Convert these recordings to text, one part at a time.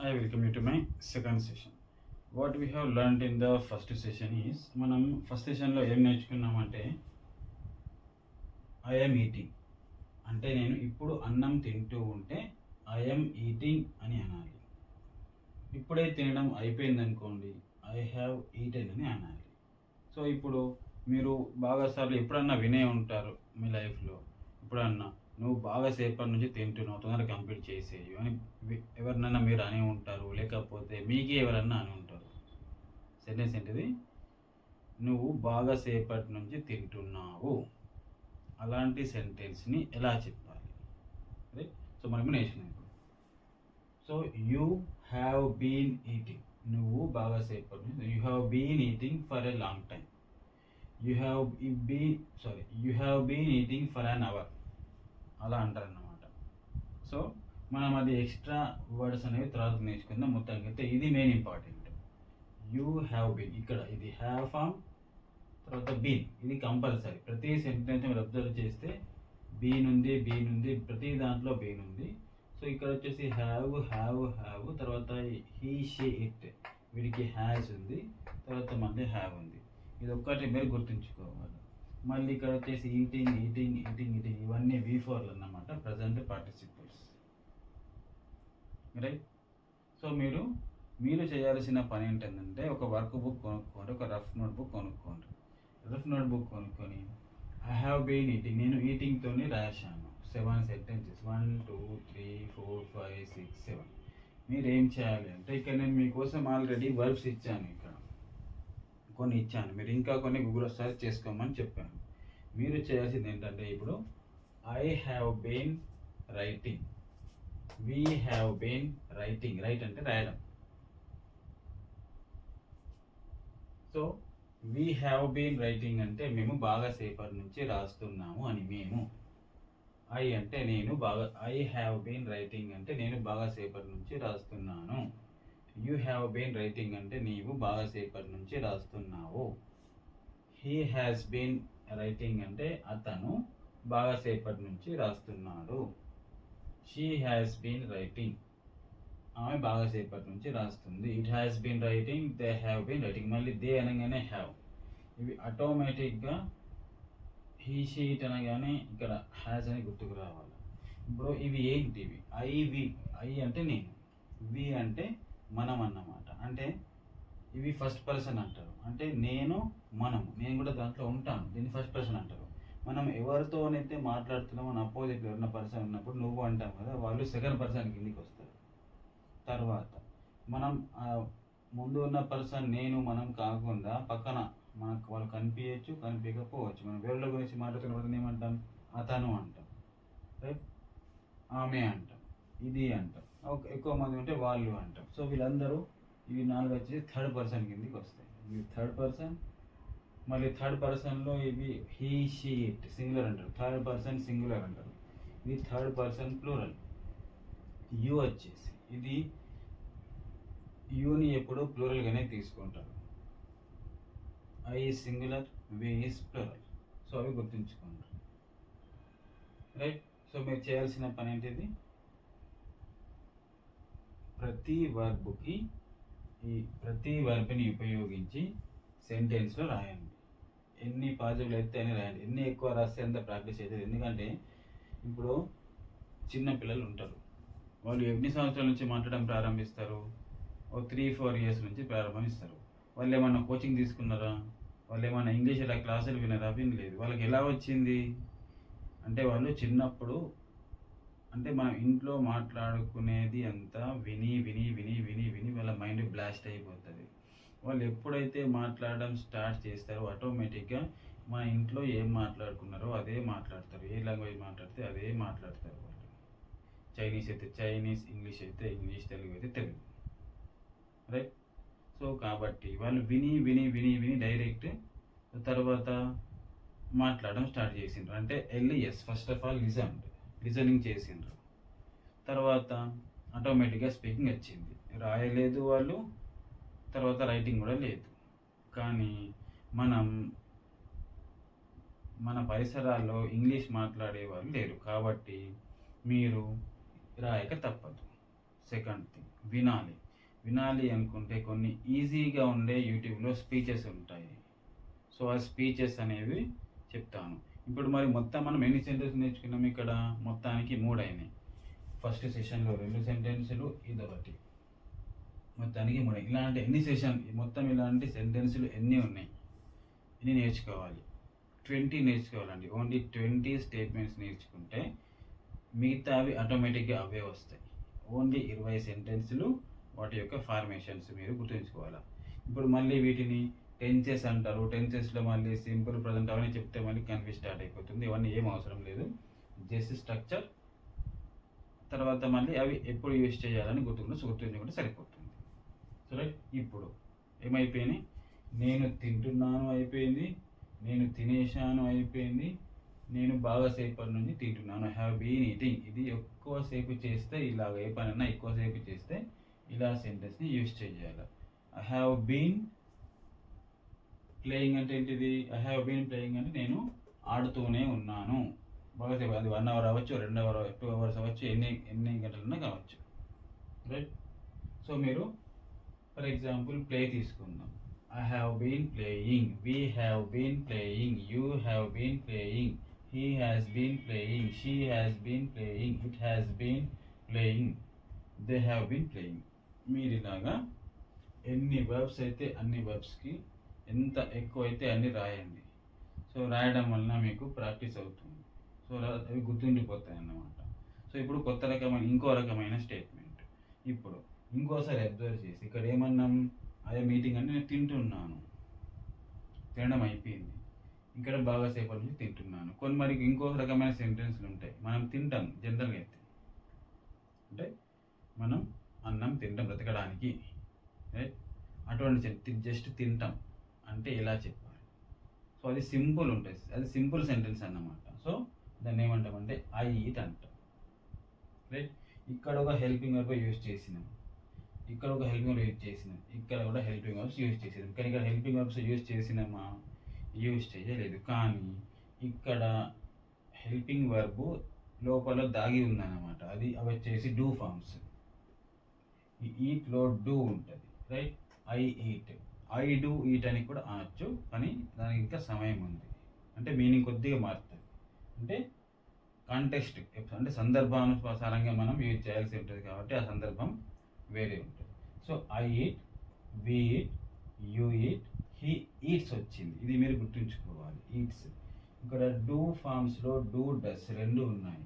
I welcome you to my second session. What we have learned in the first session is మనం first సెషన్లో ఏం నేర్చుకున్నామంటే I'm eating అంటే నేను ఇప్పుడు అన్నం తింటూ ఉంటే ఐఎమ్ ఈటింగ్ అని అనాలి. ఇప్పుడే తినడం అయిపోయింది అనుకోండి ఐ హ్యావ్ ఈటెన్ అని అనాలి. సో ఇప్పుడు మీరు బాగాసార్లు ఎప్పుడన్నా వినే ఉంటారు మీ లైఫ్లో, ఎప్పుడన్నా నువ్వు బాగా సేపటి నుంచి తింటున్నావు తొందరగా కంప్లీట్ చేసేయు అని ఎవరినైనా మీరు అని ఉంటారు, లేకపోతే మీకే ఎవరన్నా అని ఉంటారు. సెంటెన్స్ ఏంటిది? నువ్వు బాగా సేపటి నుంచి తింటున్నావు. అలాంటి సెంటెన్స్ని ఎలా చెప్పాలి? రైట్. సో మనకు నేర్చుకున్నాం ఇప్పుడు. So you have been eating, నువ్వు బాగా సేపటి నుంచి, you have been eating for a long time. You have been eating for an hour అలా అంటారన్నమాట. సో మనం అది ఎక్స్ట్రా వర్డ్స్ అనేవి తర్వాత నేర్చుకుందాం. మొత్తానికి అయితే ఇది main important. You have been, ఇక్కడ ఇది హ్యావ్ ఫామ్, తర్వాత బీన్, ఇది కంపల్సరీ. ప్రతి సెంటెన్స్ మీరు అబ్జర్వ్ చేస్తే బీన్ ఉంది, ప్రతి దాంట్లో బీన్ ఉంది. సో ఇక్కడ వచ్చేసి హ్యావ్ హ్యావ్ హ్యావ్, తర్వాత హీ షీ ఇట్, వీడికి హ్యాస్ ఉంది, తర్వాత మళ్ళీ హ్యావ్ ఉంది. ఇది ఒక్కటి మీరు గుర్తుంచుకోవాలి. మళ్ళీ ఇక్కడ వచ్చేసి ఈటింగ్ ఈటింగ్ ఈటింగ్ ఈటింగ్, ఇవన్నీ V4లు అన్నమాట, ప్రజెంట్ పార్టిసిపల్స్. రైట్. సో మీరు చేయాల్సిన పని ఏంటంటే ఒక వర్క్ బుక్ కొనుక్కోండి, ఒక రఫ్ నోట్ బుక్ కొనుక్కోండి. రఫ్ నోట్ బుక్ కొనుక్కొని ఐ హ్యావ్ బీన్ ఈటింగ్, నేను ఈటింగ్తోనే రాశాను 7 సెంటెన్సెస్, 1 2 3 4 5 6 7. మీరు ఏం చేయాలి అంటే ఇక్కడ నేను మీకోసం ఆల్రెడీ వర్బ్స్ ఇచ్చాను, ఇక్కడ కొన్ని ఇచ్చాను, మీరు ఇంకా కొన్ని గూగుల్లో సెర్చ్ చేసుకోమని చెప్పాను. మీరు చేయాల్సింది ఏంటంటే ఇప్పుడు I have been writing, we have been writing, right అంటే రాయడం. So we have been writing అంటే మేము బాగా సేపటి నుంచి రాస్తున్నాము అని. మేము ఐ అంటే నేను, ఐ హ్యావ్ బీన్ రైటింగ్ అంటే నేను బాగా సేపటి నుంచి రాస్తున్నాను. యూ హ్యావ్ బీన్ రైటింగ్ అంటే నీవు బాగా సేపటి నుంచి రాస్తున్నావు. హీ హ్యాస్ బీన్ రైటింగ్ అంటే అతను బాగా సేపటి నుంచి రాస్తున్నాడు. షీ హ్యాస్ బీన్ రైటింగ్, ఆమె బాగా సేపటి నుంచి రాస్తుంది. It has been writing, they have been writing, మళ్ళీ దే అనగానే హ్యావ్, ఇవి ఆటోమేటిక్గా హీ షీ ఇట్ అనగానే ఇక్కడ హ్యాస్ అని గుర్తుకు రావాలి. ఇప్పుడు ఇవి ఏంటివి? ఐ అంటే నేను, వి అంటే మనం అన్నమాట. అంటే ఇవి ఫస్ట్ పర్సన్ అంటారు, అంటే నేను కూడా దాంట్లో ఉంటాను, దీన్ని ఫస్ట్ పర్సన్ అంటారు. మనం ఎవరితోనైతే మాట్లాడుతున్నామో మన అపోజిట్లో ఉన్న పర్సన్ ఉన్నప్పుడు నువ్వు అంటాం కదా, వాళ్ళు సెకండ్ పర్సన్ కిందికి వస్తారు. తర్వాత మనం ముందు ఉన్న పర్సన్ నేను మనం కాకుండా పక్కన మనకు వాళ్ళు కనిపించచ్చు కనిపించకపోవచ్చు. మనం వేరే గురించి మాట్లాడుతున్నప్పుడు ఏమంటాం? అతను అంటాం, రైట్, ఆమె అంటాం, ఇది అంటాం, ఎక్కువ మంది ఉంటే వాళ్ళు అంటాం. సో వీళ్ళందరూ ఇవి 4 వచ్చేసి థర్డ్ పర్సన్ కిందికి వస్తాయి. ఇవి థర్డ్ పర్సన్, మళ్ళీ థర్డ్ పర్సన్లో ఇవి హీ షీ ఇట్ సింగులర్ అంటారు, థర్డ్ పర్సన్ సింగులర్ అంటారు, ఇది థర్డ్ పర్సన్ ప్లూరల్. యూ వచ్చేసి ఇది యూని ఎప్పుడు ప్లూరల్గానే తీసుకుంటారు. I is singular, we is plural. So అవి గుర్తుంచుకోండి, రైట్. సో మీరు చేయాల్సిన పని ఏంటిది? ప్రతి వర్బ్ని ఉపయోగించి సెంటెన్స్లో రాయండి. ఎన్ని పాజిటివ్ అయితే అని రాయండి, ఎన్ని ఎక్కువ రాస్తే అంత ప్రాక్టీస్ అవుతుంది. ఎందుకంటే ఇప్పుడు చిన్న పిల్లలు ఉంటారు, వాళ్ళు ఎన్ని సంవత్సరాల నుంచి మాట్లాడడం ప్రారంభిస్తారు? 3-4 ఇయర్స్ నుంచి ప్రారంభిస్తారు. వాళ్ళు ఏమన్నా కోచింగ్ తీసుకున్నారా? వాళ్ళు ఏమన్నా ఇంగ్లీష్ ఇలా క్లాసులు వినరా? వినలేదు. వాళ్ళకి ఎలా వచ్చింది అంటే వాళ్ళు చిన్నప్పుడు, అంటే మనం ఇంట్లో మాట్లాడుకునేది అంతా విని విని విని విని విని వాళ్ళ మైండ్ బ్లాస్ట్ అయిపోతుంది. వాళ్ళు ఎప్పుడైతే మాట్లాడడం స్టార్ట్ చేస్తారో ఆటోమేటిక్గా మన ఇంట్లో ఏం మాట్లాడుకున్నారో అదే మాట్లాడతారు, ఏ లాంగ్వేజ్ మాట్లాడితే అదే మాట్లాడతారు. వాళ్ళు చైనీస్ అయితే చైనీస్, ఇంగ్లీష్ అయితే ఇంగ్లీష్, తెలుగు అయితే తెలుగు, రైట్. సో కాబట్టి వాళ్ళు విని విని విని విని డైరెక్ట్ తర్వాత మాట్లాడడం స్టార్ట్ చేసిండ్రు. అంటే LES first of all listening చేసిండ్రు. తర్వాత ఆటోమేటిక్గా స్పీకింగ్ వచ్చింది. రాయలేదు వాళ్ళు, తర్వాత రైటింగ్ కూడా లేదు. కానీ మన పరిసరాల్లో ఇంగ్లీష్ మాట్లాడే వాళ్ళు లేరు, కాబట్టి మీరు రాయక తప్పదు. సెకండ్ థింగ్, వినాలి. వినాలి అనుకుంటే కొన్ని ఈజీగా ఉండే యూట్యూబ్లో స్పీచెస్ ఉంటాయి. సో ఆ స్పీచెస్ అనేవి చెప్తాను. ఇప్పుడు మరి మొత్తం మనం ఎన్ని సెంటెన్స్ నేర్చుకున్నాం ఇక్కడ? మొత్తానికి 3 అయినాయి. ఫస్ట్ సెషన్లో 2 సెంటెన్సులు, ఇదొకటి, మొత్తానికి 3. ఇలాంటి ఎన్ని మొత్తం ఇలాంటి సెంటెన్సులు ఎన్ని ఉన్నాయి, ఎన్ని నేర్చుకోవాలి? 20 నేర్చుకోవాలండి. ఓన్లీ 20 స్టేట్మెంట్స్ నేర్చుకుంటే మిగతావి ఆటోమేటిక్గా అవే వస్తాయి. ఓన్లీ 20 సెంటెన్సులు, వాటి యొక్క ఫార్మేషన్స్ మీరు గుర్తుంచుకోవాలి. ఇప్పుడు మళ్ళీ వీటిని టెన్సెస్ అంటారు. టెన్సెస్లో మళ్ళీ సింపుల్, ప్రజెంట్ అవన్నీ చెప్తే మళ్ళీ కన్ఫ్యూజ్ స్టార్ట్ అయిపోతుంది. ఇవన్నీ ఏం అవసరం లేదు. జస్ట్ స్ట్రక్చర్, తర్వాత మళ్ళీ అవి ఎప్పుడు యూజ్ చేయాలని గుర్తుంచుకుంటే సరిపోతుంది. సరే, ఇప్పుడు ఏమైపోయినాయి? నేను తింటున్నాను అయిపోయింది, నేను తినేశాను అయిపోయింది, నేను బాగాసేపటి నుంచి తింటున్నాను, హ్యావ్ బీన్ ఈటింగ్. ఇది ఎక్కువసేపు చేస్తే ఇలాగ, ఏ పనైనా ఎక్కువసేపు చేస్తే ఇలా సెంటెన్స్ని యూజ్ చేయాలి. ఐ హ్యావ్ బీన్ ప్లేయింగ్ అంటే ఏంటిది? ఐ హ్యావ్ బీన్ ప్లేయింగ్ అంటే నేను ఆడుతూనే ఉన్నాను బాగాసేపు. అది 1 అవర్ అవ్వచ్చు, 2 అవర్, 2 అవర్స్ అవ్వచ్చు, ఎన్ని గంటలన్నా కావచ్చు. రైట్. సో మీరు ఫర్ ఎగ్జాంపుల్ ప్లే తీసుకుందాం. I have been playing, we have been playing, you have been playing, he has been playing, she has been playing, it has been playing, they have been playing. మీరు ఇలాగా ఎన్ని verbs అయితే అన్ని వర్బ్స్కి ఎంత ఎక్కువ అయితే అన్ని రాయండి. సో రాయడం వలన మీకు ప్రాక్టీస్ అవుతుంది. సో అవి గుర్తుండిపోతాయి అన్నమాట. సో ఇప్పుడు ఇంకో రకమైన స్టేట్మెంట్. ఇప్పుడు ఇంకోసారి అబ్జర్వ్ చేసి ఇక్కడ ఏమన్నాం? అదే మీటింగ్ అంటే నేను తింటున్నాను, తినడం అయిపోయింది, ఇక్కడ బాగాసేపటి నుంచి తింటున్నాను. మరి ఇంకో రకమైన సెంటెన్స్లు ఉంటాయి. మనం తింటాం జనరల్గా అయితే, అంటే మనం అన్నం తింటాం బ్రతకడానికి, రైట్? అటువంటి జస్ట్ తింటాం అంటే ఎలా చెప్పాలి? సో అది సింపుల్ ఉంటుంది, అది సింపుల్ సెంటెన్స్ అన్నమాట. సో దాన్ని ఏమంటామంటే ఐ ఈట్ అంటాం, రైట్? ఇక్కడ ఒక హెల్పింగ్ వర్బ్ యూజ్ చేసినాం, ఇక్కడ ఒక హెల్పింగ్ వర్బ్ యూజ్ చేసినాం, ఇక్కడ కూడా హెల్పింగ్ వర్బ్స్ యూజ్ చేసినాం. కానీ ఇక్కడ హెల్పింగ్ వర్బ్స్ యూజ్ చేసినామా? యూజ్ చేయలేదు. కానీ ఇక్కడ హెల్పింగ్ వర్బ్ లోపల దాగి ఉందన్నమాట. అవి వచ్చేసి డూ ఫార్మ్స్. ఈ ఈట్లో డూ ఉంటుంది, right? I eat, I do eat అని కూడా అనొచ్చు, కానీ దానికి ఇంకా సమయం ఉంది. అంటే మీనింగ్ కొద్దిగా మారుతుంది. అంటే కాంటెక్స్ట్, అంటే సందర్భానుసారంగా మనం యూజ్ చేయాల్సి ఉంటుంది కాబట్టి ఆ సందర్భం వేరే ఉంటుంది. So I eat, we eat, you eat, he eats వచ్చింది. ఇది మీరు గుర్తుంచుకోవాలి, ఈట్స్. ఇక్కడ డూ ఫార్మ్స్లో డూ డస్ రెండు ఉన్నాయి,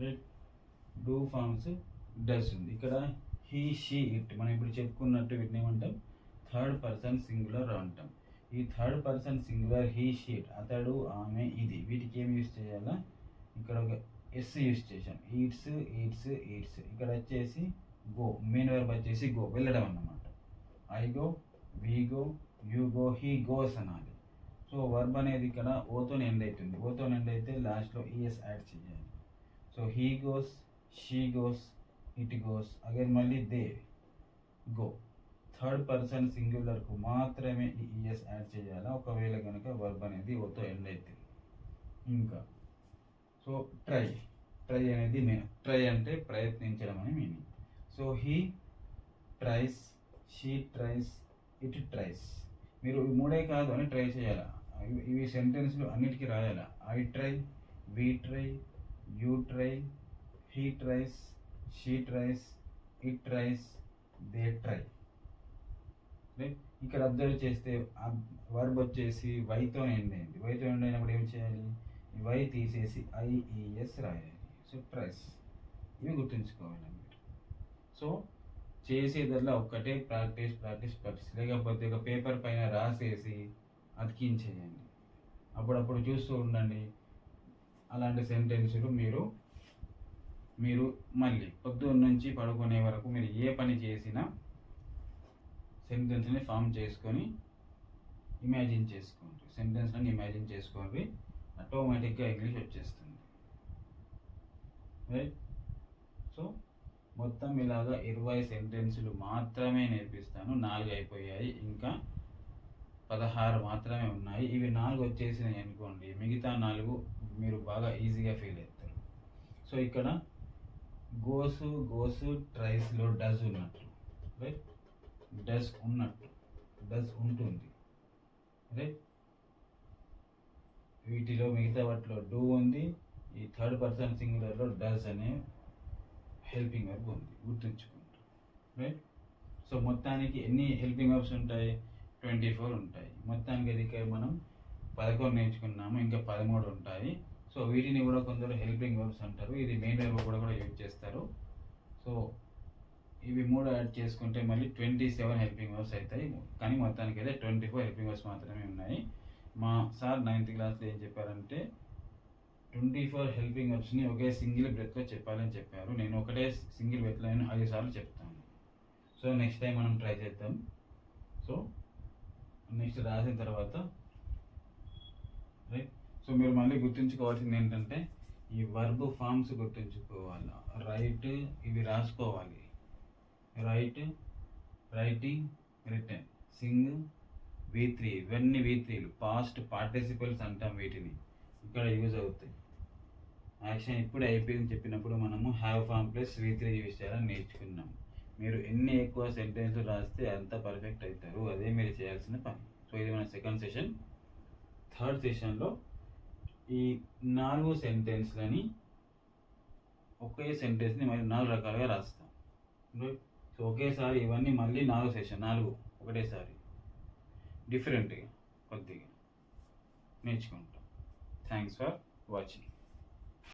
రైట్? డూ ఫార్మ్స్ డస్ ఉంది. ఇక్కడ హీ షీ ఇట్, మనం ఇప్పుడు చెప్పుకున్నట్టు వీటిని ఏమంటాం? థర్డ్ పర్సన్ సింగులర్ అంటాం. ఈ third person singular he she it, అతడు, ఆమె, ఇది, వీటికి ఏం యూజ్ చేయాలా? ఇక్కడ ఒక ఎస్ యూజ్ చేసాం. Eats, eats, eats. ఇక్కడ వచ్చేసి గో, మెయిన్ వర్బ్ వచ్చేసి గో, వెళ్ళడం అన్నమాట. I go, we go, you go, he goes అనాలి. సో వర్బ్ అనేది ఇక్కడ ఓతో ఎండ్ అవుతుంది. ఓతో ఎండ్ అయితే లాస్ట్లో ఈఎస్ యాడ్ చేయాలి. So he goes, she goes, it goes, again మళ్ళీ దే గో. థర్డ్ పర్సన్ సింగులర్కు మాత్రమే ఈ ఈఎస్ యాడ్ చేయాలా, ఒకవేళ కనుక వర్బ్ అనేది ఓతో ఎండ్ అవుతుంది. ఇంకా సో ట్రై, ట్రై అనేది ట్రై అంటే ప్రయత్నించడం అని meaning. So he tries, she tries, it tries. మీరు ఈ మూడే కాదు అని ట్రై చేయాలా. ఇవి సెంటెన్స్లు అన్నిటికీ రాయాలా. I try, we try, you try, he tries, she tries, it tries, they try. Right? ఇక్కడ అబ్జర్వ్ చేస్తే వర్బ్ వచ్చేసి వైతో ఎండ్ అయింది. వైతో ఎండ్ అయినప్పుడు ఏం చేయాలి? వై తీసేసి ఐఈఎస్ రాయాలి. So tries. ఇవి గుర్తుంచుకోవాలి మీరు. సో చేసేదల్లా ఒక్కటే ప్రాక్టీస్, ప్రాక్టీస్, ప్రాక్టీస్. లేకపోతే ఒక పేపర్ పైన రాసేసి అతికించేయండి, అప్పుడప్పుడు చూస్తూ ఉండండి. అలాంటి సెంటెన్సులు మీరు మళ్ళీ పొద్దున్న నుంచి పడుకునే వరకు మీరు ఏ పని చేసినా సెంటెన్స్ని ఫామ్ చేసుకొని ఇమాజిన్ చేసుకోండి. సెంటెన్స్ని ఇమాజిన్ చేసుకోండి, ఆటోమేటిక్గా ఇంగ్లీష్ వచ్చేస్తుంది, రైట్? సో మొత్తం ఇలాగా 20 సెంటెన్సులు మాత్రమే నేర్పిస్తాను. 4 అయిపోయాయి, ఇంకా 16 మాత్రమే ఉన్నాయి. ఇవి 4 వచ్చేసినాయి అనుకోండి, మిగతా 4 మీరు బాగా ఈజీగా ఫీల్ అవుతారు. సో ఇక్కడ గోసు ట్రైస్లో డస్ ఉన్నట్టు, రైట్? డస్ ఉన్నట్టు, డస్ ఉంటుంది, రైట్? వీటిలో మిగతా వాటిలో డూ ఉంది, ఈ థర్డ్ పర్సన్ సింగులర్లో డస్ అనే హెల్పింగ్ వర్బ్ ఉంది, గుర్తుంచుకుంటాం, రైట్? సో మొత్తానికి ఎన్ని హెల్పింగ్ వర్బ్స్ ఉంటాయి? 24 ఉంటాయి. మొత్తానికి అది మనం 11 నేర్చుకున్నాము, ఇంకా 13 ఉంటాయి. సో వీటిని కూడా కొందరు హెల్పింగ్ వర్బ్స్ అంటారు. ఇది మెయిన్ వర్బ్ కూడా యూజ్ చేస్తారు. సో ఇవి 3 యాడ్ చేసుకుంటే మళ్ళీ 27 హెల్పింగ్ వర్బ్స్ అవుతాయి. కానీ మొత్తానికి అయితే 24 హెల్పింగ్ వర్బ్స్ మాత్రమే ఉన్నాయి. మా సార్ 9th క్లాస్లో ఏం చెప్పారంటే 24 హెల్పింగ్ వర్బ్స్ని ఒకే సింగిల్ బ్రెత్లో చెప్పాలని చెప్పారు. నేను ఒకటే సింగిల్ బ్రెత్లో 5 సార్లు చెప్తాను. సో నెక్స్ట్ టైం మనం ట్రై చేద్దాం. సో నెక్స్ట్ రాసిన తర్వాత, రైట్? సో మీరు మళ్ళీ గుర్తుంచుకోవాల్సింది ఏంటంటే ఈ వర్బ్ ఫామ్స్ గుర్తుంచుకోవాలి. రైట్ ఇవి రాసుకోవాలి. Right, writing, return, Singh, V3 ఇవన్నీ V3లు పాస్ట్ పార్టిసిపల్స్ అంటాం. వీటిని ఇక్కడ యూజ్ అవుతాయి. యాక్షన్ ఇప్పుడు అయిపోయింది చెప్పినప్పుడు మనము have form plus V3 use చేయాలని నేర్చుకున్నాం. మీరు ఎన్ని ఎక్కువ సెంటెన్స్లు రాస్తే అంత పర్ఫెక్ట్ అవుతారు. అదే మీరు చేయాల్సిన పని. సో ఇది మన సెకండ్ సెషన్. థర్డ్ సెషన్లో ఈ 4 సెంటెన్స్లని ఒకే సెంటెన్స్ని మరి 4 రకాలుగా రాస్తాం. సో ఒకేసారి ఇవన్నీ మళ్ళీ 4 ఒకటేసారి డిఫరెంట్గా కొద్దిగా నేర్చుకుంటాం. Thanks for watching.